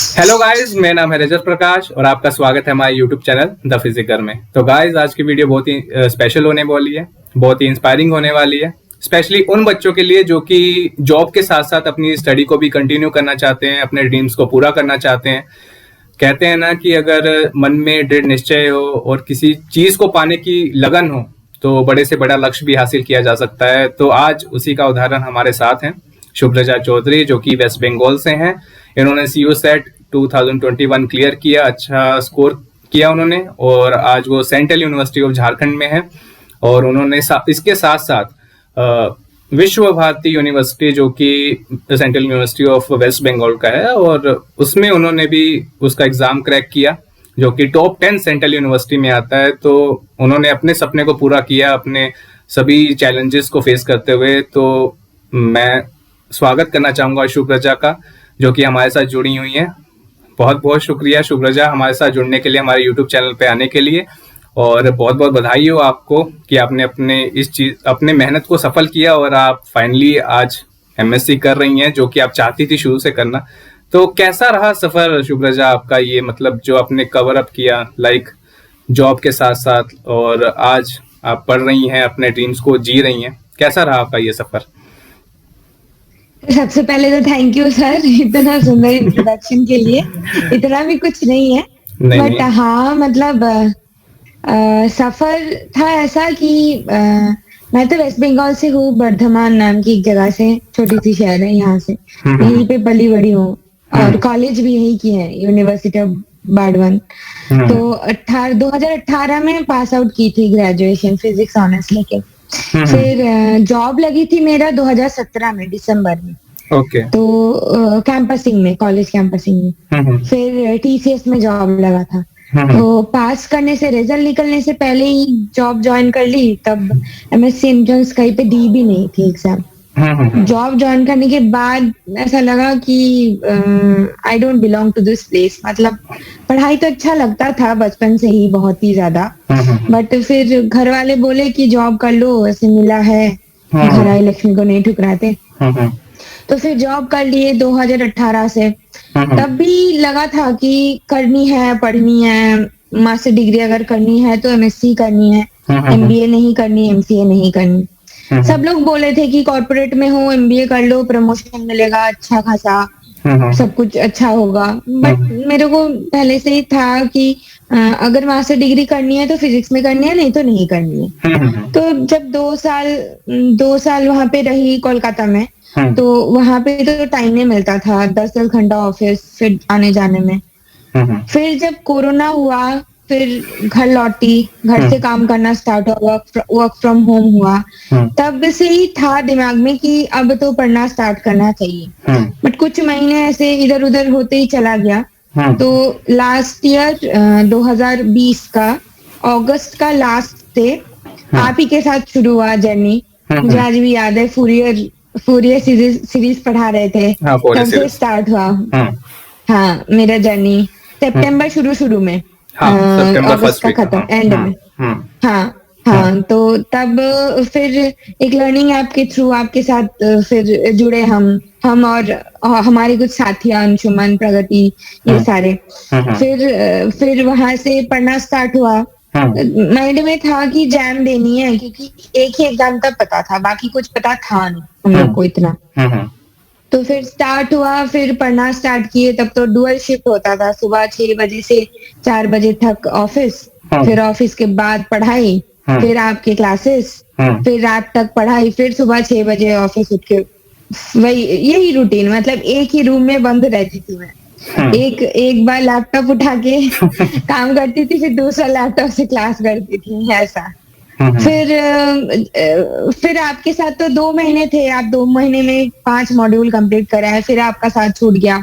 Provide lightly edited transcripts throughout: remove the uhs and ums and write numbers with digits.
Hello guys, मेरा नाम है रजत प्रकाश और आपका स्वागत है हमारे यूट्यूब चैनल द फिजिकर में। तो गाइस, आज की वीडियो बहुत ही स्पेशल होने वाली है, बहुत ही इंस्पायरिंग होने वाली है, स्पेशली उन बच्चों के लिए जो कि जॉब के साथ साथ अपनी स्टडी को भी कंटिन्यू करना चाहते हैं, अपने ड्रीम्स को पूरा करना चाहते हैं। कहते हैं ना कि अगर मन में दृढ़ निश्चय हो और किसी चीज को पाने की लगन हो तो बड़े से बड़ा लक्ष्य भी हासिल किया जा सकता है। तो आज उसी का उदाहरण हमारे साथ हैं शुभ्रजा चौधरी, जो कि वेस्ट बंगाल से हैं। इन्होंने सीयू सेट 2021 क्लियर किया, अच्छा स्कोर किया उन्होंने, और आज वो सेंट्रल यूनिवर्सिटी ऑफ झारखंड में है। और उन्होंने इसके साथ साथ विश्व भारती यूनिवर्सिटी, जो कि central university of west Bengal का है, और उसमें उन्होंने भी उसका एग्जाम क्रैक किया, जो कि टॉप 10 सेंट्रल यूनिवर्सिटी में आता है। तो उन्होंने अपने सपने को पूरा किया, अपने सभी चैलेंजेस को फेस करते हुए। तो मैं स्वागत करना चाहूंगा शुभ्रजा का, जो कि हमारे साथ जुड़ी हुई है। बहुत बहुत शुक्रिया शुभ्रजा, हमारे साथ जुड़ने के लिए, हमारे यूट्यूब चैनल पे आने के लिए। और बहुत बहुत बधाई हो आपको कि आपने अपने मेहनत को सफल किया और आप फाइनली आज एमएससी कर रही हैं, जो कि आप चाहती थी शुरू से करना। तो कैसा रहा सफर शुभ्रजा आपका, ये मतलब जो आपने कवर अप किया लाइक जॉब के साथ साथ, और आज आप पढ़ रही हैं, अपने ड्रीम्स को जी रही हैं, कैसा रहा आपका ये सफर? सबसे पहले तो थैंक यू सर इतना सुंदर इंट्रोडक्शन के लिए। इतना भी कुछ नहीं है, नहीं बट नहीं। हाँ मतलब सफर था ऐसा कि मैं तो वेस्ट बंगाल से हूँ, बर्धमान नाम की एक जगह से, छोटी सी शहर है यहाँ से। यहीं पे पली बड़ी हूँ और कॉलेज भी यहीं की है, यूनिवर्सिटी ऑफ बाड़वन। तो 2018 में पास आउट की थी ग्रेजुएशन, फिजिक्स ऑनर्स लेके। फिर जॉब लगी थी मेरा 2017 में दिसंबर में। ओके। तो कैंपसिंग में, कॉलेज कैंपसिंग में। फिर टीसीएस में जॉब लगा था। तो पास करने से, रिजल्ट निकलने से पहले ही जॉब ज्वाइन कर ली। तब एमएससी एंट्रेंस कहीं पे दी भी नहीं थी एग्जाम। जॉब ज्वाइन करने के बाद ऐसा लगा कि I don't belong to this place. मतलब पढ़ाई तो अच्छा लगता था बचपन से ही, बहुत ही ज्यादा। बट फिर घर वाले बोले कि जॉब कर लो, ऐसे मिला है, घर आई लक्ष्मी को नहीं ठुकराते। तो फिर जॉब कर लिए 2018 से। तब भी लगा था कि करनी है, पढ़नी है, मास्टर डिग्री अगर करनी है तो एमएससी करनी है, एमबीए नहीं करनी, एमसीए नहीं करनी। सब लोग बोले थे कि कॉर्पोरेट में हो, एमबीए कर लो, प्रमोशन मिलेगा अच्छा खासा, सब कुछ अच्छा होगा। बट मेरे को पहले से ही था कि अगर मास्टर डिग्री करनी है तो फिजिक्स में करनी है, नहीं तो नहीं करनी है। तो जब 2 साल वहां पे रही कोलकाता में, तो वहां पे तो टाइम नहीं मिलता था, 10 घंटा ऑफिस, फिर आने जाने में। फिर जब कोरोना हुआ, फिर घर लौटी, घर से काम करना स्टार्ट हुआ, वर्क फ्रॉम होम हुआ। तब से ही था दिमाग में कि अब तो पढ़ना स्टार्ट करना चाहिए। बट कुछ महीने ऐसे इधर उधर होते ही चला गया। तो लास्ट ईयर 2020 का अगस्त का लास्ट से आप ही के साथ शुरू हुआ जर्नी। मुझे आज भी याद है, फूरियर सीरीज पढ़ा रहे थे, तब से स्टार्ट हुआ। हाँ, मेरा जर्नी सितंबर शुरू में, अगस्त का खत्म, एंड में। हाँ, तो तब फिर एक लर्निंग ऐप के थ्रू आपके साथ फिर जुड़े हम और हमारे कुछ साथी, अंशुमन, प्रगति, ये सारे। फिर वहां से पढ़ना स्टार्ट हुआ। माइंड में था कि जैम देनी है, क्योंकि एक ही एग्जाम तब पता था, बाकी कुछ पता था नहीं हम लोग को इतना। तो फिर स्टार्ट हुआ, फिर पढ़ना स्टार्ट किए। तब तो डुअल शिफ्ट होता था, सुबह 6 बजे से 4 बजे तक ऑफिस, फिर ऑफिस के बाद पढ़ाई, फिर आपके क्लासेस, फिर रात तक पढ़ाई, फिर सुबह 6 बजे ऑफिस उठ के वही, यही रूटीन। मतलब एक ही रूम में बंद रहती थी मैं। एक बार लैपटॉप उठा के काम करती थी, फिर दूसरा लैपटॉप से क्लास करती थी, ऐसा। फिर आपके साथ तो 2 महीने थे, आप 2 महीने में 5 मॉड्यूल कंप्लीट कराए, फिर आपका साथ छूट गया।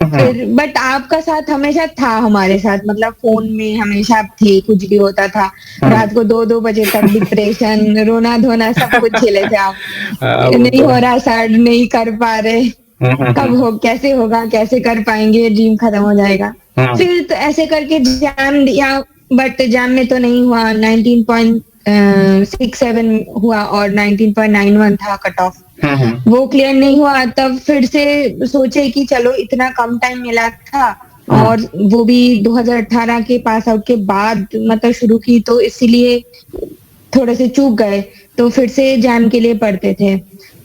फिर बट आपका साथ हमेशा था हमारे साथ, मतलब फोन में हमेशा आप थे, कुछ भी होता था रात को 2-2 बजे तक, डिप्रेशन, रोना धोना सब कुछ झेले थे आप। नहीं हो रहा सर, नहीं कर पा रहे, कब हो, कैसे होगा, कैसे कर पाएंगे, ड्रीम खत्म हो जाएगा। फिर तो ऐसे करके एग्जाम दिया, बट एग्जाम में तो नहीं हुआ। 19.67 हुआ और 19.91 था कट ऑफ। वो क्लियर नहीं हुआ, तब फिर से सोचे कि चलो इतना कम टाइम मिला था और वो भी 2018 के पास आउट के बाद मतलब शुरू की, तो इसीलिए थोड़े से चूक गए, तो फिर से जैम के लिए पढ़ते थे।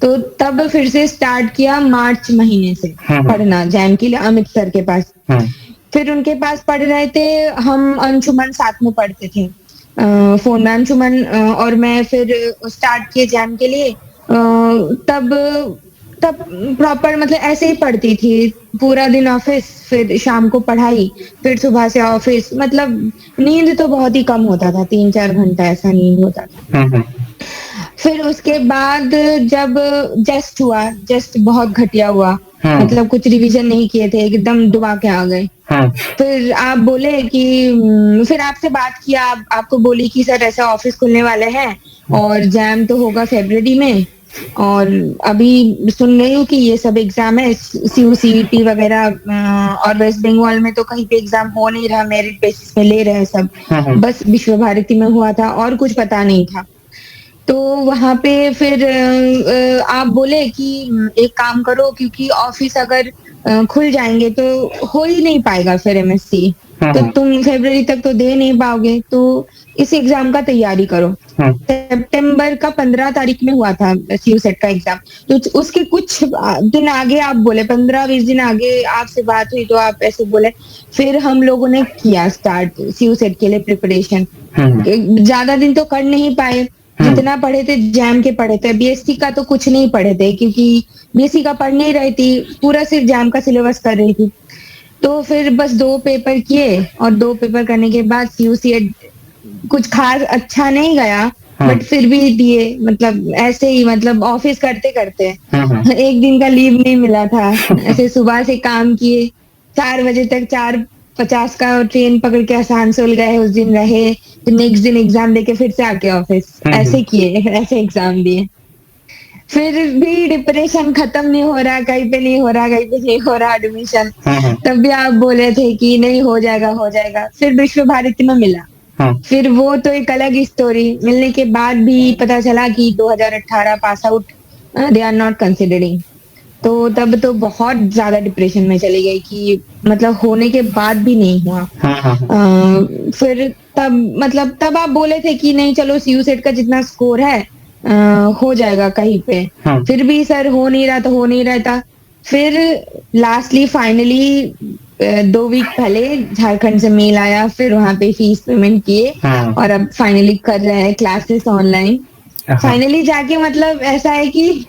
तो तब फिर से स्टार्ट किया मार्च महीने से पढ़ना जैम के लिए अमित सर के पास। फिर उनके पास पढ़ रहे थे, हम अंशुमन साथ में पढ़ते थे फोन में, अंशुमन और मैं फिर स्टार्ट किए जैम के लिए। तब तब प्रॉपर मतलब ऐसे ही पढ़ती थी, पूरा दिन ऑफिस, फिर शाम को पढ़ाई, फिर सुबह से ऑफिस, मतलब नींद तो बहुत ही कम होता था, 3-4 घंटा ऐसा नींद होता था। फिर उसके बाद जब जस्ट हुआ, जस्ट बहुत घटिया हुआ, मतलब कुछ रिवीजन नहीं किए थे, एकदम डुबा के आ गए। फिर आप बोले कि फिर आपसे बात किया, आपको बोली कि सर ऐसा ऑफिस खुलने वाले हैं और जैम तो होगा फरवरी में, और अभी सुन रही हूँ कि ये सब एग्जाम है, CUCET वगैरह, और वेस्ट बंगाल में तो कहीं पे एग्जाम हो नहीं रहा, मेरिट बेसिस पे ले रहे हैं सब, बस विश्व भारती में हुआ था और कुछ पता नहीं था। तो वहां पे फिर आप बोले कि एक काम करो, क्योंकि ऑफिस अगर खुल जाएंगे तो हो ही नहीं पाएगा फिर MSc, तो तुम फरवरी तक तो दे नहीं पाओगे, तो इस एग्जाम का तैयारी करो। सितंबर का 15 तारीख में हुआ था CUSET का एग्जाम, तो उसके कुछ दिन आगे आप बोले, 15-20 दिन आगे आपसे बात हुई तो आप ऐसे बोले। फिर हम लोगों ने किया स्टार्ट CUSET के लिए प्रिपरेशन। ज्यादा दिन तो कर नहीं पाए, जितना पढ़े थे जैम के पढ़े थे, BSc का तो कुछ नहीं पढ़े थे, क्योंकि BSc का पढ़ नहीं रही थी, पूरा सिर्फ जैम का सिलेबस कर रही थी। तो फिर बस 2 पेपर किए, और 2 पेपर करने के बाद CUCET कुछ खास अच्छा नहीं गया, बट फिर भी दिए, मतलब ऐसे ही, मतलब ऑफिस करते करते एक दिन का लीव नहीं मिला था, ऐसे सुबह से काम किए, 4 बजे तक, 4:50 का ट्रेन पकड़ के आसनसोल गए, उस दिन रहे, फिर नेक्स्ट दिन एग्जाम देके फिर से आके ऑफिस, ऐसे किए, ऐसे एग्जाम दिए। फिर भी डिप्रेशन खत्म नहीं हो रहा, कहीं पे नहीं हो रहा, कहीं पे नहीं हो रहा एडमिशन। तब भी आप बोले थे कि नहीं हो जाएगा, हो जाएगा। फिर विश्व भारती में मिला, फिर वो तो एक अलग ही स्टोरी, मिलने के बाद भी पता चला कि 2018 pass out they are not considering. तो तब तो बहुत ज्यादा डिप्रेशन में चली गई कि मतलब होने के बाद भी नहीं हुआ। फिर तब आप बोले थे कि नहीं चलो CUSET का जितना स्कोर है हो जाएगा कहीं पे, फिर भी सर हो नहीं रहा, तो हो नहीं रहा था। फिर लास्टली फाइनली 2 वीक पहले झारखंड से मेल आया, फिर वहां पे फीस पेमेंट किए, और अब फाइनली कर रहे हैं क्लासेस ऑनलाइन। फाइनली जाके मतलब ऐसा है कि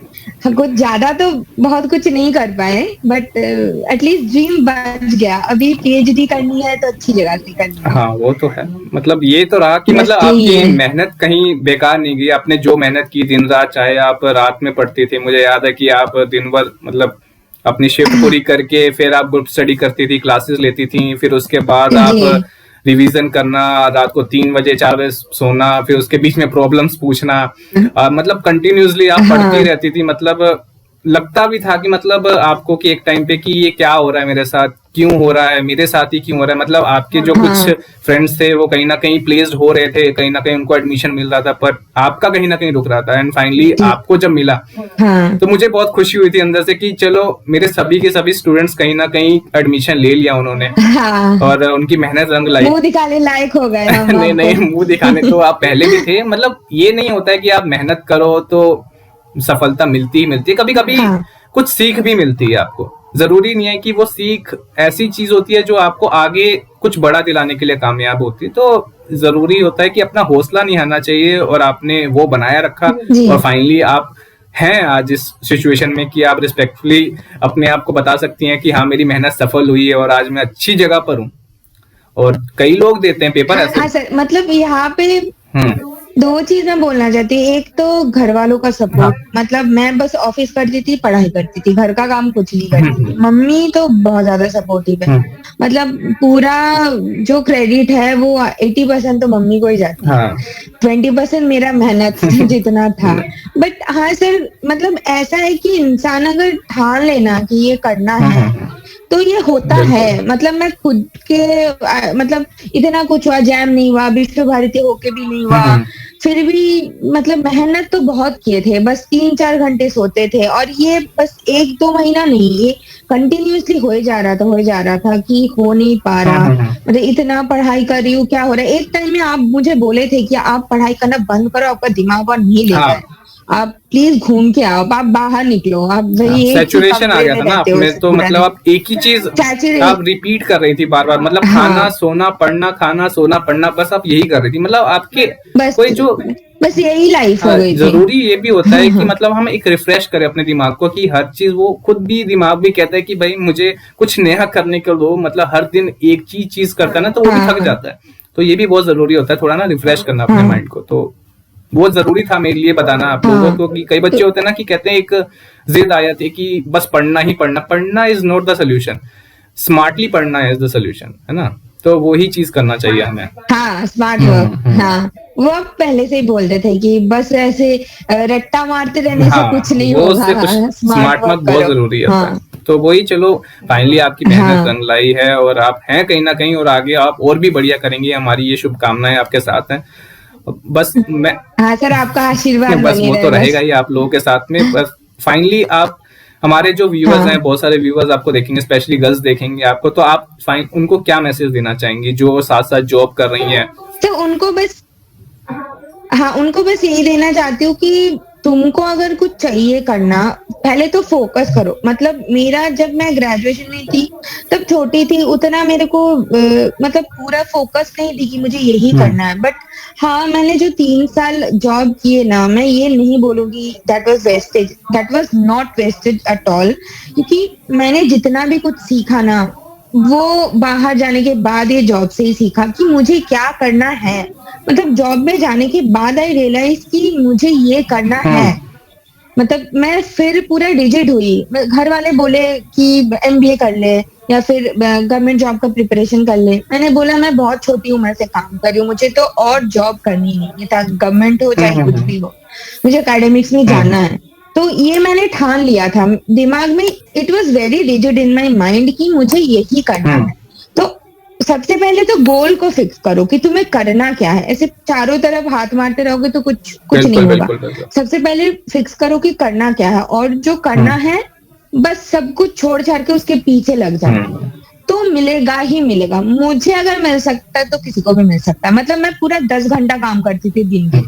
कुछ ज्यादा तो बहुत कुछ नहीं कर पाए, बट एटलीस्ट ड्रीम बच गया। अभी PhD करनी है तो अच्छी जगह से करनी है। हाँ वो तो है, मतलब ये तो रहा कि मतलब आपकी मेहनत कहीं बेकार नहीं गई, आपने जो मेहनत की दिन रात, चाहे आप रात में पढ़ती थी, मुझे याद है कि आप दिन भर मतलब अपनी शिफ्ट पूरी करके फिर आप ग्रुप स्टडी करती थी, क्लासेस लेती थी, फिर उसके बाद आप रिवीजन करना, रात को 3 बजे 4 बजे सोना, फिर उसके बीच में प्रॉब्लम्स पूछना, मतलब कंटिन्यूसली आप पढ़ती रहती थी। मतलब लगता भी था कि मतलब आपको कि एक टाइम पे कि ये क्या हो रहा है मेरे साथ, क्यों हो रहा है, मेरे साथ ही क्यों हो रहा है। मतलब आपके जो कुछ फ्रेंड्स थे वो कहीं ना कहीं प्लेस्ड हो रहे थे, कहीं ना कहीं उनको एडमिशन मिल रहा था, पर आपका कहीं ना कहीं रुक रहा था। एंड फाइनली आपको जब मिला तो मुझे बहुत खुशी हुई थी अंदर से कि चलो मेरे सभी के सभी स्टूडेंट्स कहीं ना कहीं एडमिशन ले लिया उन्होंने, और उनकी मेहनत रंग लाई, मुंह दिखाने लायक हो गए। नहीं नहीं, मुंह दिखाने तो आप पहले भी थे। मतलब ये नहीं होता है कि आप मेहनत करो तो सफलता मिलती ही मिलती है, कभी कभी कुछ सीख भी मिलती है आपको। जरूरी नहीं है कि वो सीख ऐसी चीज होती है जो आपको आगे कुछ बड़ा दिलाने के लिए कामयाब होती है। तो जरूरी होता है कि अपना हौसला नहीं हारना चाहिए, और आपने वो बनाया रखा, और फाइनली आप हैं आज इस सिचुएशन में कि आप रिस्पेक्टफुली अपने आप को बता सकती हैं कि हाँ मेरी मेहनत सफल हुई है और आज मैं अच्छी जगह पर हूँ। और कई लोग देते हैं पेपर ऐसे। हाँ सर, मतलब यहाँ पे 2 चीज मैं बोलना चाहती हूँ। एक तो घर वालों का सपोर्ट, मतलब मैं बस ऑफिस करती थी, पढ़ाई करती थी, घर का काम कुछ नहीं करती थी। मम्मी तो बहुत ज्यादा सपोर्टिव है, मतलब पूरा जो क्रेडिट है वो 80% तो मम्मी को ही जाता है, 20% मेरा मेहनत जितना था। बट हाँ सर, मतलब ऐसा है कि इंसान अगर ठान लेना कि ये करना है तो ये होता है। मतलब मैं खुद के मतलब इतना कुछ हुआ, जैम नहीं हुआ, विश्व भारती होके भी नहीं हुआ, फिर भी मतलब मेहनत तो बहुत किए थे, बस 3-4 घंटे सोते थे, और ये बस 1-2 महीना नहीं, ये कंटिन्यूअसली हो ही जा रहा था कि हो नहीं पा रहा। मतलब इतना पढ़ाई कर रही हूँ, क्या हो रहा है? एक टाइम में आप मुझे बोले थे कि आप पढ़ाई करना बंद करो, आपका दिमाग और नहीं लेता है। हाँ, आप प्लीज घूम के आओ, आप बाहर निकलो, आप भाई एक ही सैचुरेशन आ कमरे गया में था ना आप रहते हो में, तो पूरा मतलब दिन। आप एक ही चीज सैचुरे आप रिपीट कर रही थी बार बार, मतलब खाना हाँ, सोना पढ़ना, खाना सोना पढ़ना, बस आप यही कर रही थी। मतलब आपके बस कोई जो बस यही लाइफ हो गई थी। जरूरी ये भी होता हाँ, है कि हाँ, मतलब हम एक रिफ्रेश करें अपने दिमाग को, कि हर चीज वो खुद भी दिमाग भी कहता है कि भाई मुझे कुछ नया करने को दो। मतलब हर दिन एक चीज चीज करता है ना, तो वो भी थक हाँ, जाता है। तो ये भी बहुत जरूरी होता है, थोड़ा ना रिफ्रेश करना अपने हाँ, माइंड को। तो बहुत जरूरी था मेरे लिए बताना आप लोगों हाँ। को, कि कई तो बच्चे होते हैं ना कि कहते हैं, एक जिद आ जाती है कि बस पढ़ना ही पढ़ना। पढ़ना is not the solution, smartly पढ़ना इज द सोल्यूशन, है ना। तो वही चीज करना चाहिए हमें। हाँ, स्मार्ट वर्क। हाँ, वो आप पहले से ही बोलते थे कि बस ऐसे रट्टा मारते रहने से कुछ हाँ, नहीं वो होगा। उससे कुछ हाँ, स्मार्ट स्मार्ट वर्क वर्क बहुत करो। जरूरी होता हाँ, है। तो वही, चलो फाइनली आपकी मेहनत हाँ, रंग लाई है, और आप हैं कहीं ना कहीं, और आगे आप और भी बढ़िया करेंगे। हमारी ये शुभकामनाएं आपके साथ हैं। बस मैं हाँ सर, आपका आशीर्वाद बस बनी वो तो रहे रहेगा बस। ही आप लोगों के साथ में। बस फाइनली आप, हमारे जो व्यूअर्स हाँ, हैं, बहुत सारे व्यूअर्स आपको देखेंगे, स्पेशली गर्ल्स देखेंगे आपको, तो आप फाइन उनको क्या मैसेज देना चाहेंगी जो साथ साथ जॉब कर रही हैं? तो उनको बस, हाँ, उनको बस यही देना चाहती हूँ कि तुमको अगर कुछ चाहिए करना, पहले तो फोकस करो। मतलब मेरा, जब मैं ग्रेजुएशन में थी, तब छोटी थी, उतना मेरे को मतलब पूरा फोकस नहीं थी कि मुझे यही करना है। बट हाँ, मैंने जो 3 साल जॉब किए ना, मैं ये नहीं बोलूंगी that was wastage, that was not wastage at all. क्योंकि मैंने जितना भी कुछ सीखा ना, वो बाहर जाने के बाद ये जॉब से ही सीखा कि मुझे क्या करना है। मतलब जॉब में जाने के बाद आई रियलाइज कि मुझे ये करना है। मतलब मैं फिर पूरा डिजिट हुई। घर वाले बोले कि एमबीए कर ले या फिर गवर्नमेंट जॉब का प्रिपरेशन कर ले। मैंने बोला मैं बहुत छोटी उम्र से काम कर रही हूँ, मुझे तो और जॉब करनी नहीं है, चाहे गवर्नमेंट हो चाहे कुछ भी हो, मुझे एकेडमिक्स में जाना है। तो ये मैंने ठान लिया था दिमाग में। It was very rigid in my mind कि मुझे यही करना है। तो सबसे पहले तो गोल को फिक्स करो कि तुम्हें करना क्या है। ऐसे चारों तरफ हाथ मारते रहोगे तो कुछ कुछ नहीं बिल्कुल होगा। बिल्कुल बिल्कुल। सबसे पहले फिक्स करो कि करना क्या है, और जो करना है बस सब कुछ छोड़ छाड़ के उसके पीछे लग जाओ, तो मिलेगा ही मिलेगा। मुझे अगर मिल सकता है तो किसी को भी मिल सकता है। मतलब मैं पूरा 10 घंटा काम करती थी दिन के,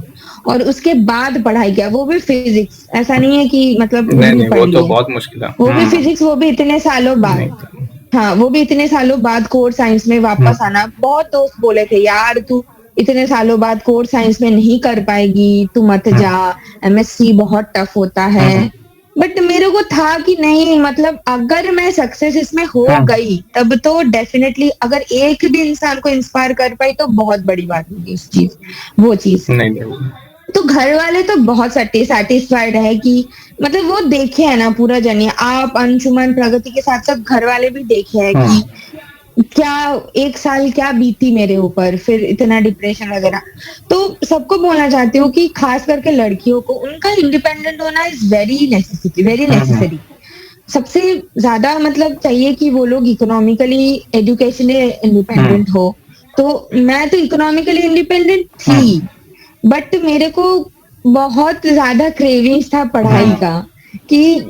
और उसके बाद पढ़ाई किया, वो भी फिजिक्स। ऐसा नहीं है कि मतलब नहीं डिग्री नहीं, पढ़ वो तो ली है, बहुत मुश्किल है। वो भी फिजिक्स, वो भी इतने सालों बाद। नहीं तो हाँ, वो भी इतने सालों बाद कोर साइंस में वापस आना। बहुत दोस्त बोले थे यार तू इतने सालों बाद कोर साइंस में नहीं कर पाएगी, तू मत जा, एमएससी बहुत टफ होता है। बट मेरे को था कि नहीं, मतलब अगर मैं सक्सेस इसमें हो गई तब तो डेफिनेटली, अगर एक भी इंसान को इंस्पायर कर पाई तो बहुत बड़ी बात होगी उस चीज, वो चीज। नहीं नहीं। तो घर वाले तो बहुत सेटिस्फाइड है कि मतलब वो देखे है ना पूरा जर्नी। आप, अंशुमन, प्रगति के साथ साथ घर वाले भी देखे है कि क्या 1 साल क्या बीती मेरे ऊपर, फिर इतना डिप्रेशन वगैरह। तो सबको बोलना चाहती हूँ कि खास करके लड़कियों को उनका इंडिपेंडेंट होना is very necessity, very necessary. सबसे ज्यादा मतलब चाहिए कि वो लोग इकोनॉमिकली, एजुकेशनली इंडिपेंडेंट हो। तो मैं तो इकोनॉमिकली इंडिपेंडेंट थी, बट मेरे को बहुत ज्यादा क्रेविंग्स था पढ़ाई का, कि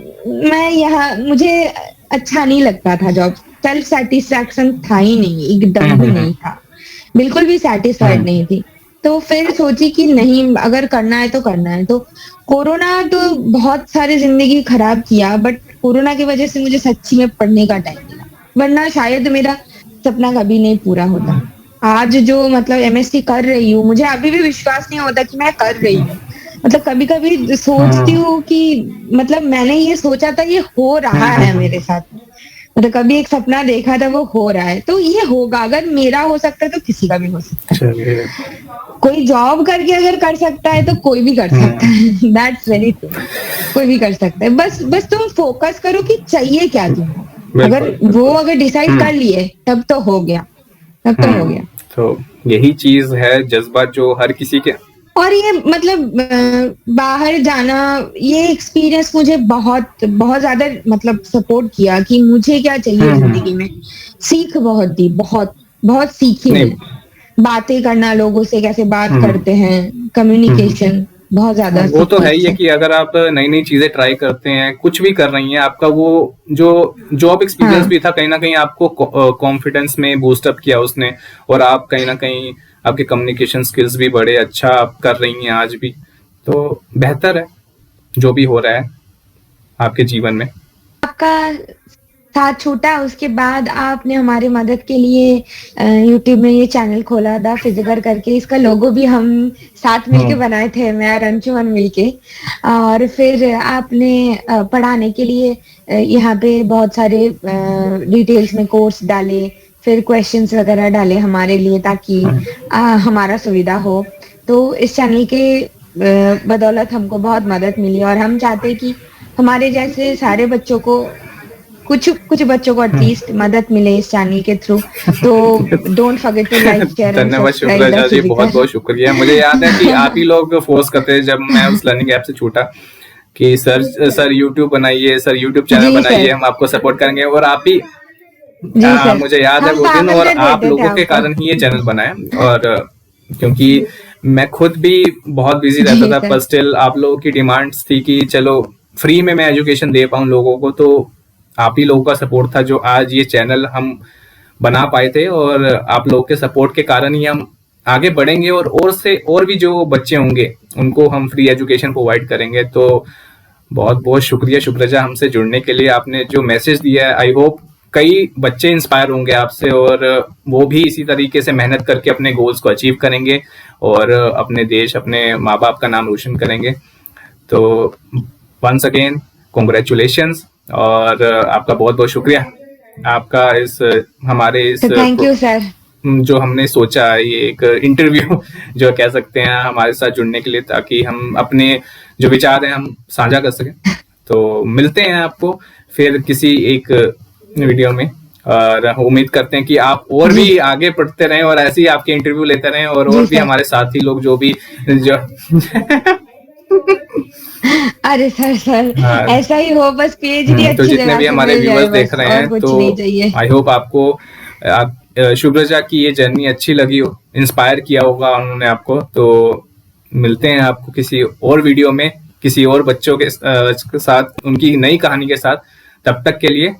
मैं यहाँ, मुझे अच्छा नहीं लगता था जॉब। सेल्फ सेटिस्फैक्शन था ही नहीं, एकदम भी नहीं था, बिल्कुल भी सेटिस्फाइड नहीं थी। तो फिर सोची कि नहीं, अगर करना है तो करना है। तो कोरोना तो बहुत सारी जिंदगी खराब किया, बट कोरोना की वजह से मुझे सच्ची में पढ़ने का टाइम मिला, वरना शायद मेरा सपना कभी नहीं पूरा होता। आज जो मतलब एमएससी कर रही हूँ, मुझे अभी भी विश्वास नहीं होता कि मैं कर रही हूँ। मतलब कभी कभी सोचती हूँ कि मतलब मैंने ये सोचा था, ये हो रहा है मेरे साथ। मतलब कभी एक सपना देखा था, वो हो रहा है, तो ये होगा। अगर मेरा हो सकता है तो किसी का भी हो सकता है। चलिए। कोई जॉब करके अगर कर सकता है तो कोई भी कर सकता है। दैट्स वेरी ट्रू, कोई भी कर सकता है। बस बस तुम फोकस करो कि चाहिए क्या तुमको। अगर बिल्कुल वो बिल्कुल। अगर डिसाइड कर लिए तब तो हो गया, तब तो हो गया। तो यही चीज है, जज्बा जो हर किसी के। और ये मतलब बाहर जाना, ये एक्सपीरियंस मुझे बहुत बहुत ज्यादा मतलब सपोर्ट किया कि मुझे क्या चाहिए जिंदगी में। सीख बहुत दी, बहुत बहुत सीखी नहीं, मैं। बातें करना, लोगों से कैसे बात करते हैं, कम्युनिकेशन बहुत ज्यादा वो तो है ही है सीखते कि अगर आप नई नई चीजें ट्राई करते हैं, कुछ भी कर रही हैं, आपका वो जो जॉब एक्सपीरियंस हाँ। भी था, कहीं ना कहीं आपको कॉन्फिडेंस में बूस्ट अप किया उसने, और आप कहीं ना कहीं आपके कम्युनिकेशन स्किल्स भी बड़े अच्छा आप कर रही हैं आज भी। तो बेहतर है जो भी हो रहा है आपके जीवन में। आपका साथ छूटा, उसके बाद आपने हमारी मदद के लिए यूट्यूब में ये चैनल खोला द फिजिकर करके। इसका लोगो भी हम साथ मिलके बनाए थे, मैं और अंशुमन मिलके। और फिर आपने पढ़ाने के लिए यहाँ पे बहुत सारे डिटेल्स में कोर्स डाले, फिर क्वेश्चंस वगैरह डाले हमारे लिए, ताकि हमारा सुविधा हो। तो इस चैनल के बदौलत हमको बहुत मदद मिली, और हम चाहते हैं कि हमारे जैसे सारे बच्चों को, कुछ कुछ बच्चों को एटलीस्ट मदद मिले इस चैनल के थ्रू। तो don't forget to like, share and धन्यवाद सब्सक्राइब द शुक्राचार्य जी, बहुत फिजिकर। बहुत शुक्रिया। मुझे याद है कि आप ही लोग फोर्स करते थे जब मैं उस लर्निंग ऐप से छूटा कि सर यूट्यूब बनाइए, सर यूट्यूब चैनल जी बनाइए, सर। हम आपको सपोर्ट करेंगे। और आप ही जी सर। मुझे याद है हम वो दिन, पागल और कर आप देते थे लोगों के आपको। कारण ही ये चैनल बना है। और क्योंकि मैं खुद भी बहुत बिजी रहता जी था, सर। पर स्टिल आप लोगों की डिमांड्स थी कि चलो फ्री में मैं एजुकेशन दे पाऊं लोगों को, तो आप ही लोगों का सपोर्ट था जो आज ये चैनल हम बना पाए थे। और आप लोगों के सपोर्ट के कारण ही हम आगे बढ़ेंगे, और से और भी जो बच्चे होंगे उनको हम फ्री एजुकेशन प्रोवाइड करेंगे। तो बहुत बहुत शुक्रिया शुक्रजा, हमसे जुड़ने के लिए। आपने जो मैसेज दिया है, आई होप कई बच्चे इंस्पायर होंगे आपसे, और वो भी इसी तरीके से मेहनत करके अपने गोल्स को अचीव करेंगे, और अपने देश, अपने माँ बाप का नाम रोशन करेंगे। तो वंस अगेन कॉन्ग्रेचुलेशंस, और आपका बहुत बहुत शुक्रिया आपका इस हमारे इस तो थैंक यू सर। जो हमने सोचा है, ये एक इंटरव्यू जो कह सकते हैं, हमारे साथ जुड़ने के लिए, ताकि हम अपने जो विचार हैं हम साझा कर सकें। तो मिलते हैं आपको फिर किसी एक वीडियो में, और उम्मीद करते हैं कि आप और जी भी आगे बढ़ते रहें, और ऐसे ही आपके इंटरव्यू लेते रहें, और जी भी सर। हमारे साथी लोग जो भी जो अरे सर सर, हाँ, ऐसा ही हो, बस पीएचडी तो अच्छी जितने जगह भी से हमारे मिल जाए, व्यूअर्स देख बस रहे और हैं, तो कुछ नहीं चाहिए। आई होप आपको शुभ्रजा की ये जर्नी अच्छी लगी हो, इंस्पायर किया होगा उन्होंने आपको। तो मिलते हैं आपको किसी और वीडियो में, किसी और बच्चों के साथ, उनकी नई कहानी के साथ। तब तक के लिए